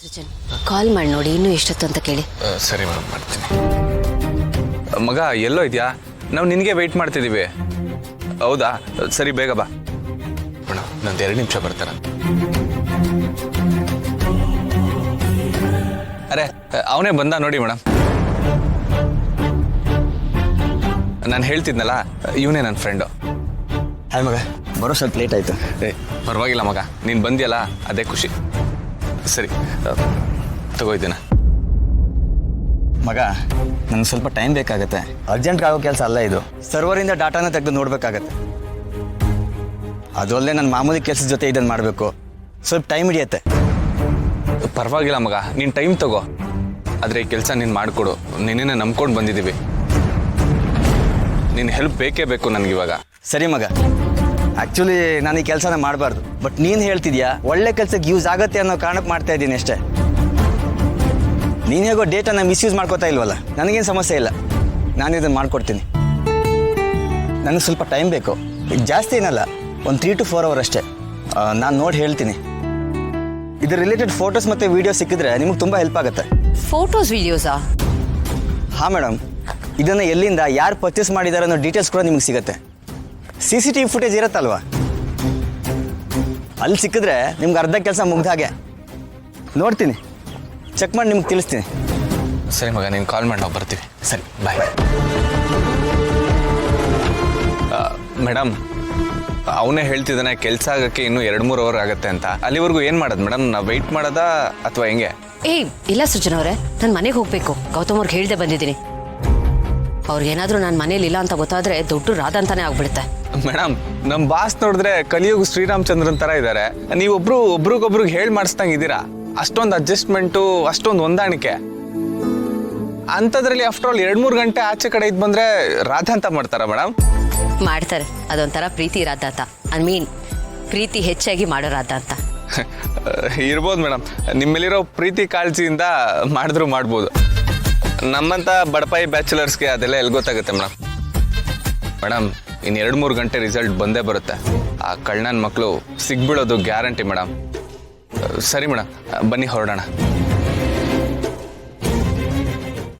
ಸೃಜನ್ ಕಾಲ್ ಮಾಡಿ ನೋಡಿ ಇನ್ನೂ ಎಷ್ಟೊತ್ತು ಅಂತ ಕೇಳಿ. ಸರಿ ಮೇಡಮ್, ಮಾಡ್ತೀನಿ. ಮಗ ಎಲ್ಲೋ ಇದೆಯಾ? ನಾವು ನಿನಗೆ ವೆಯ್ಟ್ ಮಾಡ್ತಿದ್ದೀವಿ. ಹೌದಾ? ಸರಿ, ಬೇಗ ಬಾ ಮೇಡಮ್. ನಂದು 2 ನಿಮಿಷ ಬರ್ತಾನೆ. ಅರೆ, ಅವನೇ ಬಂದ ನೋಡಿ ಮೇಡಮ್. ನಾನು ಹೇಳ್ತಿದ್ನಲ್ಲ, ಇವನೇ ನನ್ನ ಫ್ರೆಂಡು. ಹಾಯ್ ಮಗ, ಬರೋ ಸ್ವಲ್ಪ ಲೇಟ್ ಆಯಿತು. ಪರವಾಗಿಲ್ಲ ಮಗ, ನೀನು ಬಂದಿಯಲ್ಲ ಅದೇ ಖುಷಿ. ಸರಿ, ತಗೋಯ್ತೀನ. ಮಗ, ನನಗೆ ಸ್ವಲ್ಪ ಟೈಮ್ ಬೇಕಾಗತ್ತೆ. ಅರ್ಜೆಂಟ್ಗೆ ಆಗೋ ಕೆಲಸ ಅಲ್ಲ ಇದು. ಸರ್ವರಿಂದ ಡಾಟಾನ ತೆಗೆದು ನೋಡಬೇಕಾಗತ್ತೆ. ಅದರಲ್ಲೇ ನನ್ನ ಮಾಮೂಲಿ ಕೆಲಸದ ಜೊತೆ ಇದನ್ನು ಮಾಡಬೇಕು. ಸ್ವಲ್ಪ ಟೈಮ್ ಹಿಡಿಯತ್ತೆ. ಪರವಾಗಿಲ್ಲ ಮಗ, ನೀನು ಟೈಮ್ ತಗೋ. ಆದರೆ ಈ ಕೆಲಸ ನೀನು ಮಾಡಿಕೊಡು. ನಿನ್ನೆ ನಂಬ್ಕೊಂಡು ಬಂದಿದ್ದೀವಿ. ನಿನ್ನ ಹೆಲ್ಪ್ ಬೇಕೇ ಬೇಕು ನನಗಿವಾಗ. ಸರಿ ಮಗ, ಆ್ಯಕ್ಚುಲಿ ನಾನು ಈ ಕೆಲಸನ ಮಾಡಬಾರ್ದು. ಬಟ್ ನೀನು ಹೇಳ್ತಿದ್ಯಾ ಒಳ್ಳೆ ಕೆಲಸಕ್ಕೆ ಯೂಸ್ ಆಗತ್ತೆ ಅನ್ನೋ ಕಾರಣಕ್ಕೆ ಮಾಡ್ತಾ ಇದ್ದೀನಿ ಅಷ್ಟೇ. ನೀನು ಹೇಗೋ ಡೇಟನ್ನು ಮಿಸ್ಯೂಸ್ ಮಾಡ್ಕೋತಾ ಇಲ್ವಲ್ಲ, ನನಗೇನು ಸಮಸ್ಯೆ ಇಲ್ಲ. ನಾನು ಇದನ್ನು ಮಾಡಿಕೊಡ್ತೀನಿ. ನನಗೆ ಸ್ವಲ್ಪ ಟೈಮ್ ಬೇಕು. ಈಗ ಜಾಸ್ತಿ ಏನಲ್ಲ, ಒಂದು 3 to 4 hours ಅಷ್ಟೇ. ನಾನು ನೋಡಿ ಹೇಳ್ತೀನಿ. ಇದ್ರ ರಿಲೇಟೆಡ್ ಫೋಟೋಸ್ ಮತ್ತು ವೀಡಿಯೋ ಸಿಕ್ಕಿದ್ರೆ ನಿಮಗೆ ತುಂಬ ಹೆಲ್ಪ್ ಆಗುತ್ತೆ. ಫೋಟೋಸ್ ವಿಡಿಯೋಸಾ? ಹಾಂ ಮೇಡಮ್, ಇದನ್ನು ಎಲ್ಲಿಂದ ಯಾರು ಪರ್ಚೇಸ್ ಮಾಡಿದ್ದಾರೆ ಅನ್ನೋ ಡೀಟೇಲ್ಸ್ ಕೂಡ ನಿಮಗೆ ಸಿಗುತ್ತೆ. CCTV ಫುಟೇಜ್ ಇರುತ್ತಲ್ವಾ, ಅಲ್ಲಿ ಸಿಕ್ಕಿದ್ರೆ ನಿಮ್ಗೆ ಅರ್ಧ ಕೆಲಸ ಮುಗ್ದ ಹಾಗೆ. ನೋಡ್ತೀನಿ, ಚೆಕ್ ಮಾಡಿ ನಿಮ್ಗೆ ತಿಳಿಸ್ತೀನಿ. ಸರಿ ಮಗ, ನೀನು ಕಾಲ್ ಮಾಡಿ ನಾವು ಬರ್ತೀವಿ. ಸರಿ, ಬಾಯ್. ಮೇಡಮ್, ಅವನೇ ಹೇಳ್ತಿದ್ದಾನೆ ಕೆಲಸ ಆಗೋಕ್ಕೆ ಇನ್ನೂ 2-3 hour ಆಗುತ್ತೆ ಅಂತ. ಅಲ್ಲಿವರೆಗೂ ಏನು ಮಾಡೋದು ಮೇಡಮ್? ನಾವು ವೆಯ್ಟ್ ಮಾಡೋದಾ ಅಥವಾ ಹೆಂಗೆ? ಇಲ್ಲ ಸೃಜನ್ ಅವರೇ, ನಾನು ಮನೆಗೆ ಹೋಗಬೇಕು. ಗೌತಮ್ ಅವ್ರಿಗೆ ಹೇಳ್ದೆ ಬಂದಿದ್ದೀನಿ. ಅವ್ರಿಗೇನಾದರೂ ನಾನು ಮನೇಲಿ ಇಲ್ಲ ಅಂತ ಗೊತ್ತಾದರೆ ದೊಡ್ಡ ರಾಧ ಅಂತಾನೆ ಆಗ್ಬಿಡುತ್ತೆ. ಮೇಡಮ್, ನಮ್ಮ ಬಾಸ್ ನೋಡಿದ್ರೆ ಕಲಿಯುಗ ಶ್ರೀರಾಮಚಂದ್ರನ್ ಥರ ಇದ್ದಾರೆ. ನೀವೊಬ್ರು ಒಬ್ರಿಗೊಬ್ರಿಗೆ ಹೇಳಿ ಮಾಡಿಸ್ದಂಗೆ ಇದ್ದೀರಾ. ಅಷ್ಟೊಂದು ಅಡ್ಜಸ್ಟ್ಮೆಂಟು, ಅಷ್ಟೊಂದು ಹೊಂದಾಣಿಕೆ. ಅಂಥದ್ರಲ್ಲಿ ಆಫ್ಟರ್ ಆಲ್ 2-3 ಗಂಟೆ ಆಚೆ ಕಡೆ ಇದ್ದು ಬಂದರೆ ರಾಧ ಅಂತ ಮಾಡ್ತಾರಾ ಮೇಡಮ್? ಮಾಡ್ತಾರೆ. ಅದೊಂಥರ ಪ್ರೀತಿ ರಾಧ ಅಂತ. ಐ ಮೀನ್ ಪ್ರೀತಿ ಹೆಚ್ಚಾಗಿ ಮಾಡೋ ರಾಧ ಅಂತ. ಇರ್ಬೋದು ಮೇಡಮ್, ನಿಮ್ಮಲ್ಲಿರೋ ಪ್ರೀತಿ ಕಾಳಜಿಯಿಂದ ಮಾಡಿದ್ರು ಮಾಡ್ಬೋದು. ನಮ್ಮಂಥ ಬಡಪಾಯಿ ಬ್ಯಾಚುಲರ್ಸ್ಗೆ ಅದೆಲ್ಲ ಎಲ್ಲಿ ಗೊತ್ತಾಗುತ್ತೆ ಮೇಡಮ್? ಮೇಡಮ್, ಇನ್ನು 2-3 ಗಂಟೆ ರಿಸಲ್ಟ್ ಬಂದೇ ಬರುತ್ತೆ. ಆ ಕಳ್ಳನ ಮಕ್ಕಳು ಸಿಗ್ಬಿಡೋದು ಗ್ಯಾರಂಟಿ ಮೇಡಮ್. ಸರಿ ಮೇಡಮ್, ಬನ್ನಿ ಹೊರಡೋಣ.